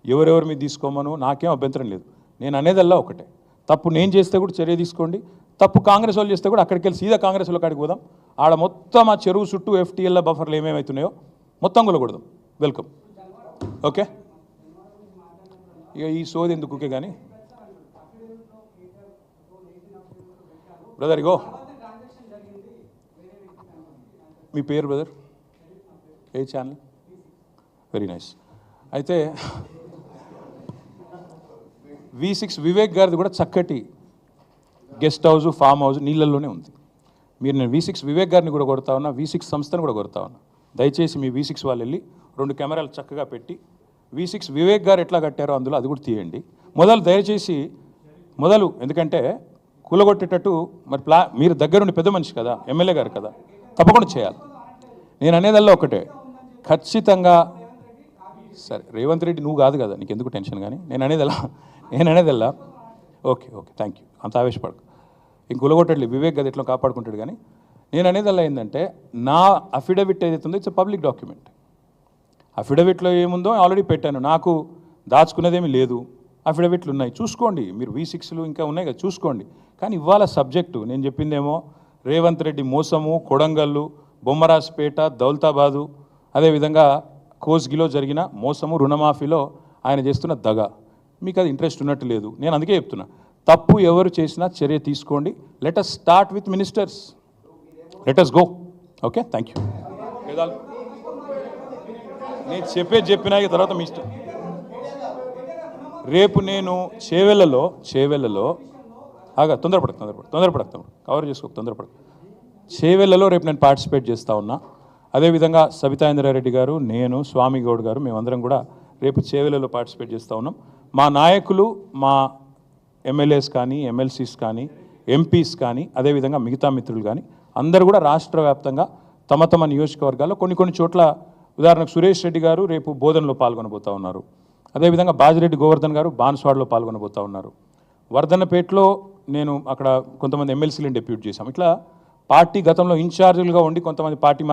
ఎవరెవరి మీద తీసుకోమను నాకేం అభ్యంతరం లేదు. నేను అనేదల్లా ఒకటే, తప్పు నేను చేస్తే కూడా చర్య తీసుకోండి, తప్పు కాంగ్రెస్ వాళ్ళు చేస్తే కూడా అక్కడికి వెళ్ళి సీదా కాంగ్రెస్ వాళ్ళ కాడికి పోదాం. ఆడ మొత్తం ఆ చెరువు చుట్టూ ఎఫ్టీఎల్ బఫర్లు ఏమేమవుతున్నాయో మొత్తం కొలగొడదాం. వెల్కమ్. ఓకే, ఇక ఈ సోది ఎందుకుకే కానీ బ్రదర్, ఇగో మీ పేరు బ్రదర్, ఏ ఛానల్? Very nice. అయితే V6 వివేక్ గారిది కూడా చక్కటి గెస్ట్ హౌస్, ఫామ్ హౌస్ నీళ్ళల్లోనే ఉంది. మీరు నేను V6 వివేక్ గారిని కూడా కొడతా ఉన్నా, V6 సంస్థను కూడా కొడతా ఉన్నా. దయచేసి మీ V6 వాళ్ళు వెళ్ళి 2 కెమెరాలు చక్కగా పెట్టి V6 వివేక్ గారు ఎట్లా కట్టారో అందులో అది కూడా తీయండి. దయచేసి ఎందుకంటే కూలగొట్టేటట్టు మరి మీరు దగ్గరుండి పెద్ద మనిషి కదా, ఎమ్మెల్యే గారు కదా, తప్పకుండా చేయాలి. నేను అనేదల్లా ఒకటే, ఖచ్చితంగా సరే రేవంత్ రెడ్డి నువ్వు కాదు కదా, నీకు ఎందుకు టెన్షన్. కానీ నేను అనేదల్లా ఓకే థ్యాంక్ యూ, అంత ఆవేశపడకు. ఇంక కూలగొట్టట్లేదు, వివేక్ గది ఎట్లా కాపాడుకుంటాడు. కానీ నేను అనేదల్లా ఏంటంటే, నా అఫిడవిట్ ఏదైతే ఉందో ఇట్స్ పబ్లిక్ డాక్యుమెంట్. అఫిడవిట్లో ఏముందో ఆల్రెడీ పెట్టాను, నాకు దాచుకునేదేమీ లేదు. అఫిడవిట్లు ఉన్నాయి, చూసుకోండి. మీరు V6లు ఇంకా ఉన్నాయి కదా, చూసుకోండి. కానీ ఇవాళ సబ్జెక్టు నేను చెప్పిందేమో రేవంత్ రెడ్డి మోసము, కొడంగల్లు, బొమ్మరాజ్పేట, దౌలతాబాదు, అదేవిధంగా కోస్గిలో జరిగిన మోసము, రుణమాఫీలో ఆయన చేస్తున్న దగ. మీకు అది ఇంట్రెస్ట్ ఉన్నట్టు లేదు. నేను అందుకే చెప్తున్నా, తప్పు ఎవరు చేసినా చర్య తీసుకోండి. Let us start with ministers, let us go. Okay, thank you. నేను చెప్పినా తర్వాత మీ ఇష్టం. రేపు నేను చేవెళ్ళలో తొందరపడకు కవర్ చేసుకో, తొందరపడకు. చేవెళ్ళలో రేపు నేను పార్టిసిపేట్ చేస్తూ ఉన్నా. అదేవిధంగా సబితా ఇంద్రారెడ్డి గారు, నేను, స్వామి గౌడ్ గారు, మేమందరం కూడా రేపు చేవెళ్ళలో పార్టిసిపేట్ చేస్తూ ఉన్నాం. మా నాయకులు, మా ఎమ్మెల్యేస్ కానీ, ఎమ్మెల్సీస్ కానీ, ఎంపీస్ కానీ, అదేవిధంగా మిగతా మిత్రులు కానీ అందరూ కూడా రాష్ట్ర వ్యాప్తంగా తమ నియోజకవర్గాల్లో కొన్ని చోట్ల, ఉదాహరణకు సురేష్ రెడ్డి గారు రేపు బోధనలో పాల్గొనబోతూ ఉన్నారు. అదేవిధంగా బాజిరెడ్డి గోవర్ధన్ గారు బాన్స్వాడలో పాల్గొనబోతూ ఉన్నారు. వర్ధన్నపేటలో నేను అక్కడ కొంతమంది ఎమ్మెల్సీలను డెప్యూట్ చేశాం. ఇట్లా పార్టీ గతంలో ఇన్ఛార్జీలుగా ఉండి కొంతమంది పార్టీ